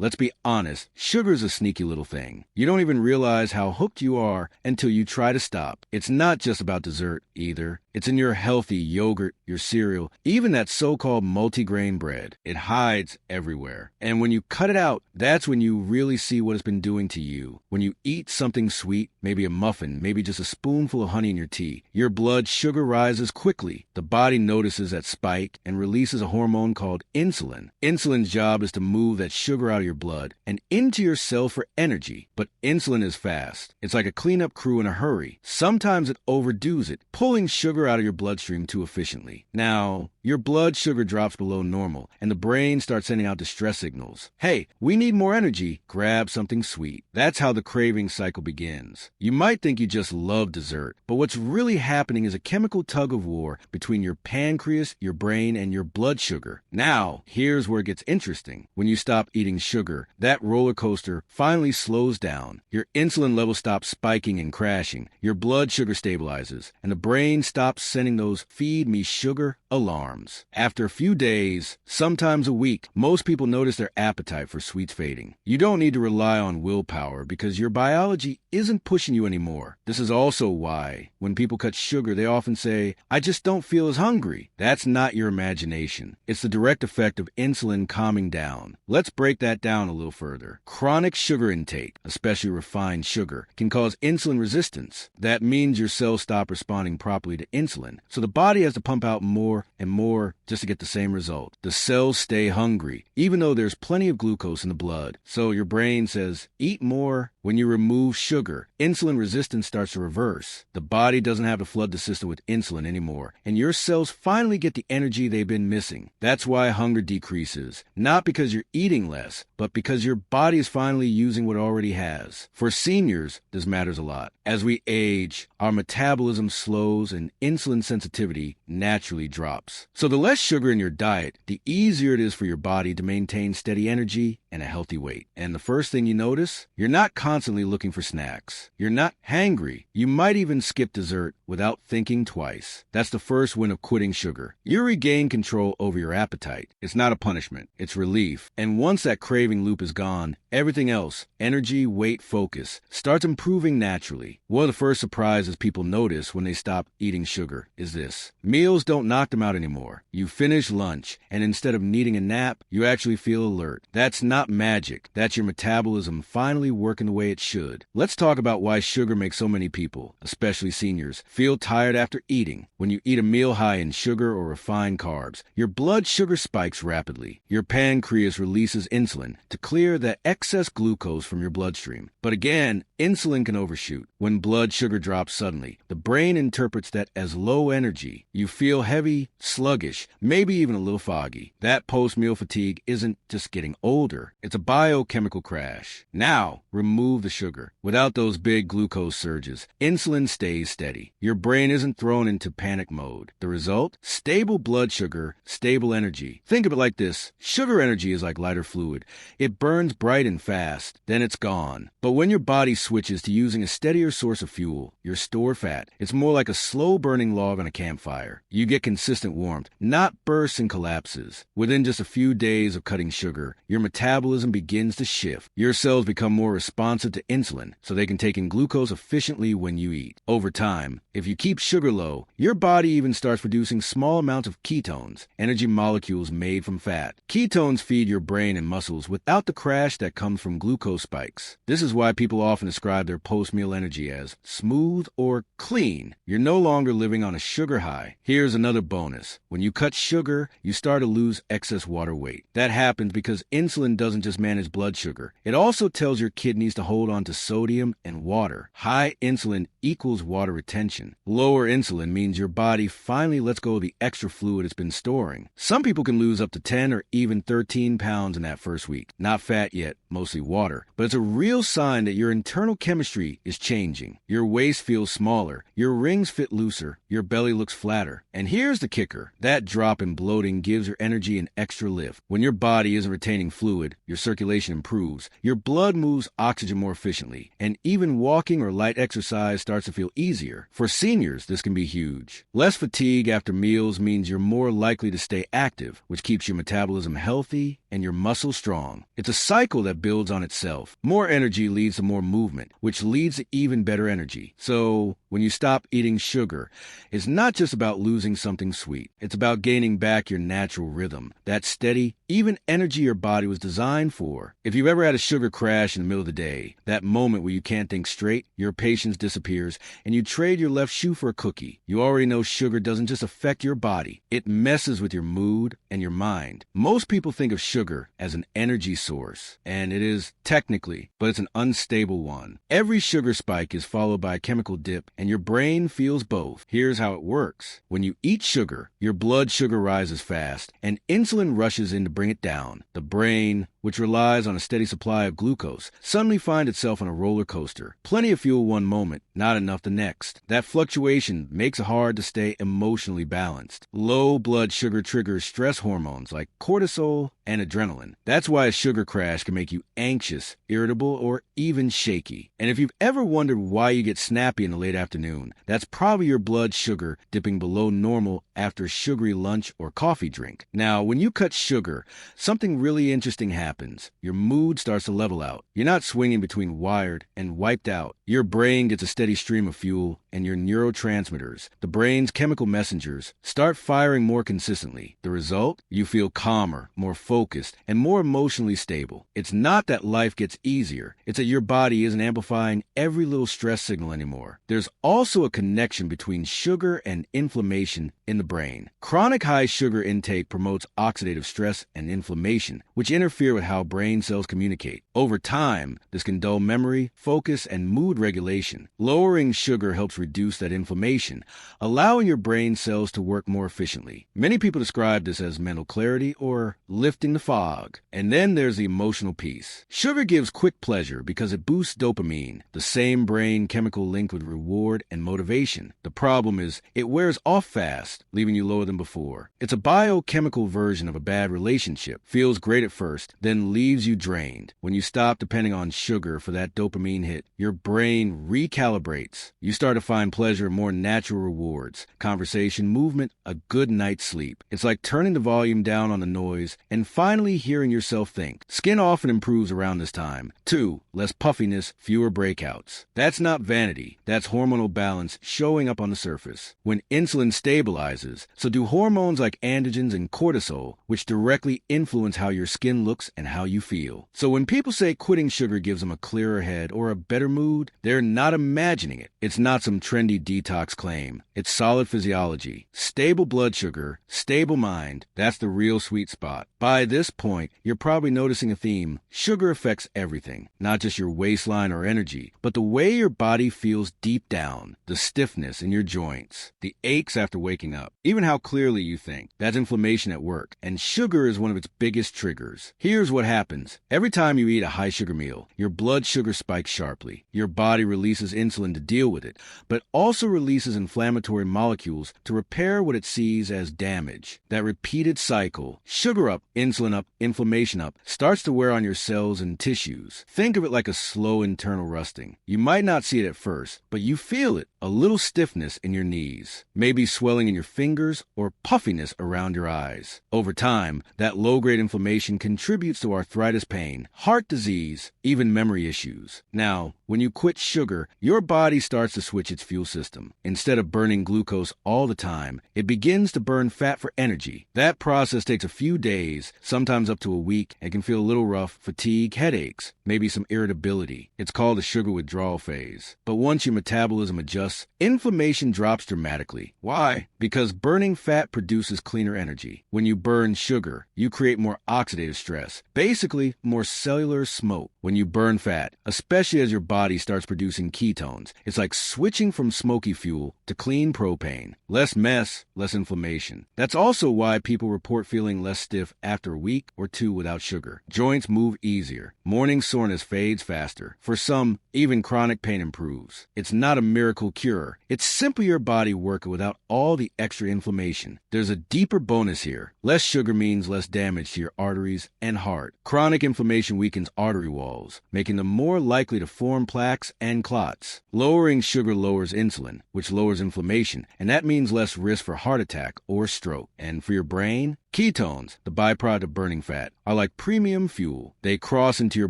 Let's be honest, sugar's a sneaky little thing. You don't even realize how hooked you are until you try to stop. It's not just about dessert, either. It's in your healthy yogurt, your cereal, even that so-called multigrain bread. It hides everywhere. And when you cut it out, that's when you really see what it's been doing to you. When you eat something sweet, maybe a muffin, maybe just a spoonful of honey in your tea, your blood sugar rises quickly. The body notices that spike and releases a hormone called insulin. Insulin's job is to move that sugar out of your blood and into your cell for energy. But insulin is fast. It's like a cleanup crew in a hurry. Sometimes it overdoes it, pulling sugar out of your bloodstream too efficiently. Now, your blood sugar drops below normal, and the brain starts sending out distress signals. Hey, we need more energy. Grab something sweet. That's how the craving cycle begins. You might think you just love dessert, but what's really happening is a chemical tug-of-war between your pancreas, your brain, and your blood sugar. Now, here's where it gets interesting. When you stop eating sugar, that roller coaster finally slows down. Your insulin levels stop spiking and crashing. Your blood sugar stabilizes, and the brain stops sending those feed me sugar alarms. After a few days, sometimes a week, most people notice their appetite for sweets fading. You don't need to rely on willpower because your biology isn't pushing you anymore. This is also why, when people cut sugar, they often say, "I just don't feel as hungry." That's not your imagination. It's the direct effect of insulin calming down. Let's break that down a little further. Chronic sugar intake, especially refined sugar, can cause insulin resistance. That means your cells stop responding properly to insulin, so the body has to pump out more and more just to get the same result. The cells stay hungry, even though there's plenty of glucose in the blood. So your brain says, eat more. When you remove sugar, insulin resistance starts to reverse. The body doesn't have to flood the system with insulin anymore, and your cells finally get the energy they've been missing. That's why hunger decreases, not because you're eating less, but because your body is finally using what it already has. For seniors, this matters a lot. As we age, our metabolism slows and insulin sensitivity naturally drops. So the less sugar in your diet, the easier it is for your body to maintain steady energy and a healthy weight. And the first thing you notice, you're not constantly looking for snacks. You're not hangry. You might even skip dessert without thinking twice. That's the first win of quitting sugar. You regain control over your appetite. It's not a punishment. It's relief. And once that craving loop is gone, everything else, energy, weight, focus, starts improving naturally. One of the first surprises people notice when they stop eating sugar is this. Meals don't knock them out anymore. You finish lunch, and instead of needing a nap, you actually feel alert. That's not magic. That's your metabolism finally working the way it should. Let's talk about why sugar makes so many people, especially seniors, feel tired after eating. When you eat a meal high in sugar or refined carbs, your blood sugar spikes rapidly. Your pancreas releases insulin to clear the excess glucose from your bloodstream. But again, insulin can overshoot. When blood sugar drops suddenly, the brain interprets that as low energy. You feel heavy, sluggish, maybe even a little foggy. That post-meal fatigue isn't just getting older. It's a biochemical crash. Now, remove the sugar. Without those big glucose surges, insulin stays steady. Your brain isn't thrown into panic mode. The result? Stable blood sugar, stable energy. Think of it like this. Sugar energy is like lighter fluid. It burns bright and fast, then it's gone. But when your body switches to using a steadier source of fuel, your stored fat, it's more like a slow-burning log on a campfire. You get consistent warmth, not bursts and collapses. Within just a few days of cutting sugar, your metabolism begins to shift. Your cells become more responsive to insulin, so they can take in glucose efficiently when you eat. Over time, if you keep sugar low, your body even starts producing small amounts of ketones, energy molecules made from fat. Ketones feed your brain and muscles without the crash that comes from glucose spikes. This is why people often describe their post-meal energy as smooth or clean. You're no longer living on a sugar high. Here's another bonus. When you cut sugar, you start to lose excess water weight. That happens because insulin doesn't just manage blood sugar. It also tells your kidneys to hold on to sodium and water. High insulin equals water retention. Lower insulin means your body finally lets go of the extra fluid it's been storing. Some people can lose up to 10 or even 13 pounds in that first week. Not fat yet, mostly water. But it's a real sign that your internal internal chemistry is changing. Your waist feels smaller, your rings fit looser, your belly looks flatter. And here's the kicker. That drop in bloating gives your energy an extra lift. When your body isn't retaining fluid, your circulation improves, your blood moves oxygen more efficiently, and even walking or light exercise starts to feel easier. For seniors, this can be huge. Less fatigue after meals means you're more likely to stay active, which keeps your metabolism healthy and your muscles strong. It's a cycle that builds on itself. More energy leads to more movement, which leads to even better energy. So, when you stop eating sugar, it's not just about losing something sweet. It's about gaining back your natural rhythm, that steady, even energy your body was designed for. If you've ever had a sugar crash in the middle of the day, that moment where you can't think straight, your patience disappears, and you trade your left shoe for a cookie, you already know sugar doesn't just affect your body. It messes with your mood and your mind. Most people think of sugar as an energy source, and it is technically, but it's an unstable one. Every sugar spike is followed by a chemical dip, and your brain feels both. Here's how it works. When you eat sugar, your blood sugar rises fast, and insulin rushes in to bring it down. The brain, which relies on a steady supply of glucose, suddenly finds itself on a roller coaster. Plenty of fuel one moment, not enough the next. That fluctuation makes it hard to stay emotionally balanced. Low blood sugar triggers stress hormones like cortisol and adrenaline. That's why a sugar crash can make you anxious, irritable, or even shaky. And if you've ever wondered why you get snappy in the late afternoon, that's probably your blood sugar dipping below normal after a sugary lunch or coffee drink. Now, when you cut sugar, something really interesting happens. Your mood starts to level out. You're not swinging between wired and wiped out. Your brain gets a steady stream of fuel, and your neurotransmitters, the brain's chemical messengers, start firing more consistently. The result? You feel calmer, more focused, and more emotionally stable. It's not that life gets easier. It's that your body isn't amplifying every little stress signal anymore. There's also a connection between sugar and inflammation in the brain. Chronic high sugar intake promotes oxidative stress and inflammation, which interfere with how brain cells communicate. Over time, this can dull memory, focus, and mood regulation. Lowering sugar helps reduce that inflammation, allowing your brain cells to work more efficiently. Many people describe this as mental clarity or lifting the fog. And then there's the emotional piece. Sugar gives quick pleasure because it boosts dopamine, the same brain chemical linked with reward and motivation. The problem is it wears off fast, leaving you lower than before. It's a biochemical version of a bad relationship. Feels great at first, then leaves you drained. When you stop depending on sugar for that dopamine hit, your brain recalibrates. You start to find pleasure in more natural rewards, conversation, movement, a good night's sleep. It's like turning the volume down on the noise and finally hearing yourself think. Skin often improves around this time. 2, less puffiness, fewer breakouts. That's not vanity. That's hormonal balance showing up on the surface. When insulin stabilizes, so do hormones like androgens and cortisol, which directly influence how your skin looks and how you feel. So when people say quitting sugar gives them a clearer head or a better mood, they're not imagining it. It's not some trendy detox claim. It's solid physiology. Stable blood sugar, stable mind, that's the real sweet spot. By this point, you're probably noticing a theme. Sugar affects everything, not just your waistline or energy, but the way your body feels deep down, the stiffness in your joints, the aches after waking up, even how clearly you think. That's inflammation at work, and sugar is one of its biggest triggers. Here's what happens. Every time you eat a high sugar meal, your blood sugar spikes sharply. Your body releases insulin to deal with it, but also releases inflammatory molecules to repair what it sees as damage. That repeated cycle, sugar up, insulin up, inflammation up, starts to wear on your cells and tissues. Think of it like a slow internal rusting. You might not see it at first, but you feel it. A little stiffness in your knees, maybe swelling in your fingers or puffiness around your eyes. Over time, that low-grade inflammation contributes to arthritis pain, heart disease, even memory issues. Now, when you quit sugar, your body starts to switch its fuel system. Instead of burning glucose all the time, it begins to burn fat for energy. That process takes a few days, sometimes up to a week, and can feel a little rough, fatigue, headaches, maybe some irritability. It's called the sugar withdrawal phase. But once your metabolism adjusts, inflammation drops dramatically. Why? Because burning fat produces cleaner energy. When you burn sugar, you create more oxidative stress, basically more cellular smoke. When you burn fat, especially as your body starts producing ketones, it's like switching from smoky fuel to clean propane. Less mess, less inflammation. That's also why people report feeling less stiff after a week or two without sugar. Joints move easier. Morning soreness fades faster. For some, even chronic pain improves. It's not a miracle cure. It's simply your body working without all the extra inflammation. There's a deeper bonus here. Less sugar means less damage to your arteries and heart. Chronic inflammation weakens artery walls, making them more likely to form plaques and clots. Lowering sugar lowers insulin, which lowers inflammation, and that means less risk for heart attack or stroke. And for your brain, ketones, the byproduct of burning fat, are like premium fuel. They cross into your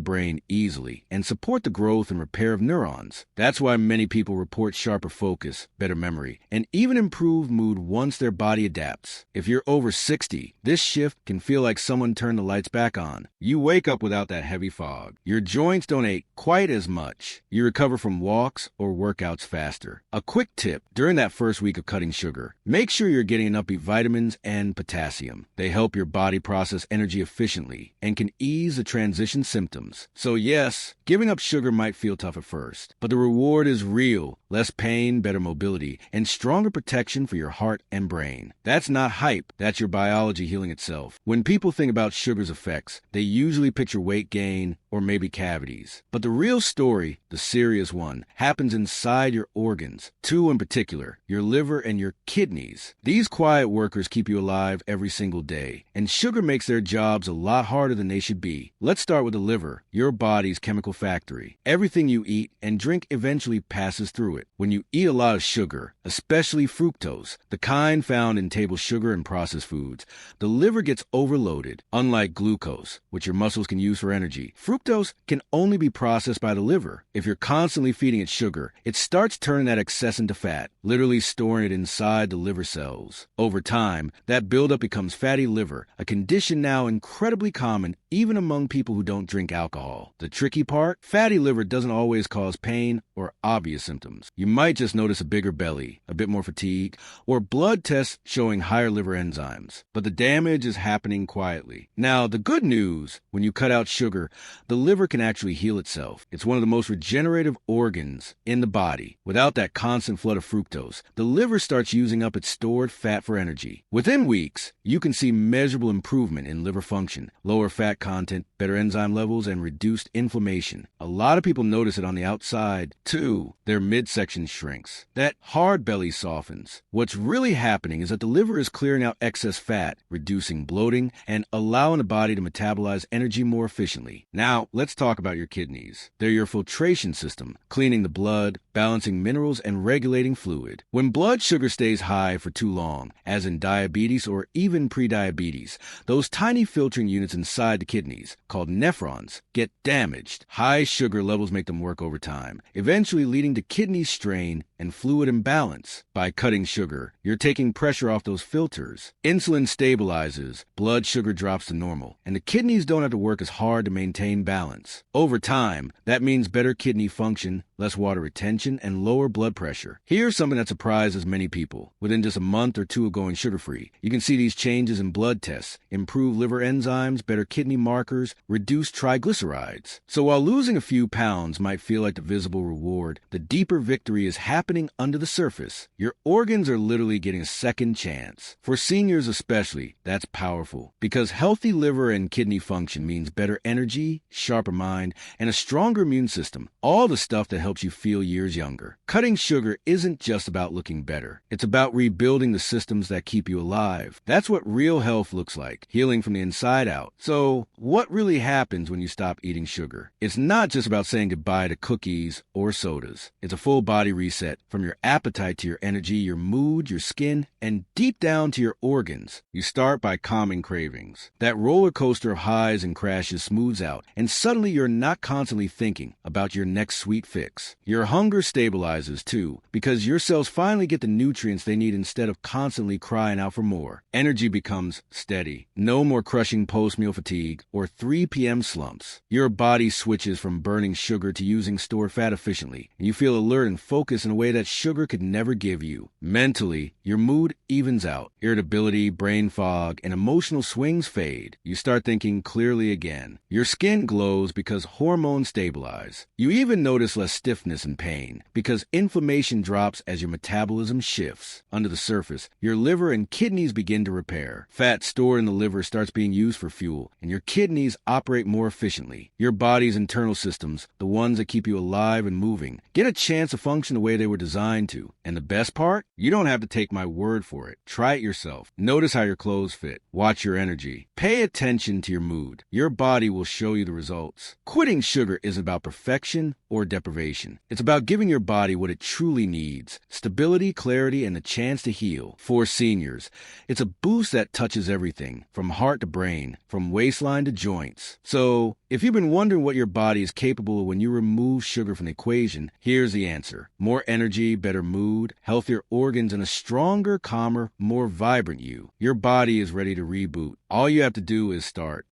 brain easily and support the growth and repair of neurons. That's why many people report sharper focus, better memory, and even improved mood once their body adapts. If you're over 60, this shift can feel like someone turned the lights back on. You wake up without that heavy fog. Your joints don't ache quite as much. You recover from walks or workouts faster. A quick tip: during that first week of cutting sugar, make sure you're getting enough B vitamins and potassium. They help your body process energy efficiently and can ease the transition symptoms. So yes, giving up sugar might feel tough at first, but the reward is real. Less pain, better mobility, and stronger protection for your heart and brain. That's not hype. That's your biology healing itself. When people think about sugar's effects, they usually picture weight gain or maybe cavities. But the real story, the serious one, happens inside your organs. Two in particular, your liver and your kidneys. These quiet workers keep you alive every single day, and sugar makes their jobs a lot harder than they should be. Let's start with the liver, your body's chemical factory. Everything you eat and drink eventually passes through it. When you eat a lot of sugar, especially fructose, the kind found in table sugar and processed foods, the liver gets overloaded. Unlike glucose, which your muscles can use for energy, fructose can only be processed by the liver. If you're constantly feeding it sugar, it starts turning that excess into fat, literally storing it inside the liver cells. Over time, that buildup becomes fatty liver, a condition now incredibly common even among people who don't drink alcohol. The tricky part? Fatty liver doesn't always cause pain or obvious symptoms. You might just notice a bigger belly, a bit more fatigue, or blood tests showing higher liver enzymes. But the damage is happening quietly. Now, the good news: when you cut out sugar, the liver can actually heal itself. It's one of the most regenerative organs in the body. Without that constant flood of fructose, the liver starts using up its stored fat for energy. Within weeks, you can see measurable improvement in liver function, lower fat content, better enzyme levels, and reduced inflammation. A lot of people notice it on the outside, too. Their midsection shrinks. That hard belly softens. What's really happening is that the liver is clearing out excess fat, reducing bloating, and allowing the body to metabolize energy more efficiently. Now, let's talk about your kidneys. They're your filtration system, cleaning the blood, balancing minerals, and regulating fluid. When blood sugar stays high for too long, as in diabetes or even prediabetes, those tiny filtering units inside the kidneys, called nephrons, get damaged. High sugar levels make them work overtime, eventually leading to kidney strain and fluid imbalance. By cutting sugar, you're taking pressure off those filters. Insulin stabilizes, blood sugar drops to normal, and the kidneys don't have to work as hard to maintain balance. Over time, that means better kidney function, less water retention, and lower blood pressure. Here's something that surprises many people. Within just a month or two of going sugar-free, you can see these changes in blood tests, improved liver enzymes, better kidney markers, reduced triglycerides. So while losing a few pounds might feel like the visible reward, the deeper victory is happening under the surface. Your organs are literally getting a second chance. For seniors especially, that's powerful, because healthy liver and kidney function means better energy, sharper mind, and a stronger immune system. All the stuff that helps you feel years younger. Cutting sugar isn't just about looking better. It's about rebuilding the systems that keep you alive. That's what real health looks like, healing from the inside out. So, what really happens when you stop eating sugar? It's not just about saying goodbye to cookies or sodas. It's a full body reset, from your appetite to your energy, your mood, your skin, and deep down to your organs. You start by calming cravings. That roller coaster of highs and crashes smooths out, and suddenly you're not constantly thinking about your next sweet fix. Your hunger stabilizes too, because your cells finally get the nutrients they need instead of constantly crying out for more. Energy becomes steady. No more crushing post-meal fatigue or 3 p.m. slumps. Your body switches from burning sugar to using stored fat efficiently, and you feel alert and focused in a way way that sugar could never give you. Mentally, your mood evens out. Irritability, brain fog, and emotional swings fade. You start thinking clearly again. Your skin glows because hormones stabilize. You even notice less stiffness and pain because inflammation drops as your metabolism shifts. Under the surface, your liver and kidneys begin to repair. Fat stored in the liver starts being used for fuel, and your kidneys operate more efficiently. Your body's internal systems, the ones that keep you alive and moving, get a chance to function the way they were designed to. And the best part? You don't have to take my word for it. Try it yourself. Notice how your clothes fit. Watch your energy. Pay attention to your mood. Your body will show you the results. Quitting sugar isn't about perfection or deprivation. It's about giving your body what it truly needs: stability, clarity, and the chance to heal. For seniors, it's a boost that touches everything, from heart to brain, from waistline to joints. So, if you've been wondering what your body is capable of when you remove sugar from the equation, here's the answer. More energy, better mood, healthier organs, and a stronger, calmer, more vibrant you. Your body is ready to reboot. All you have to do is start.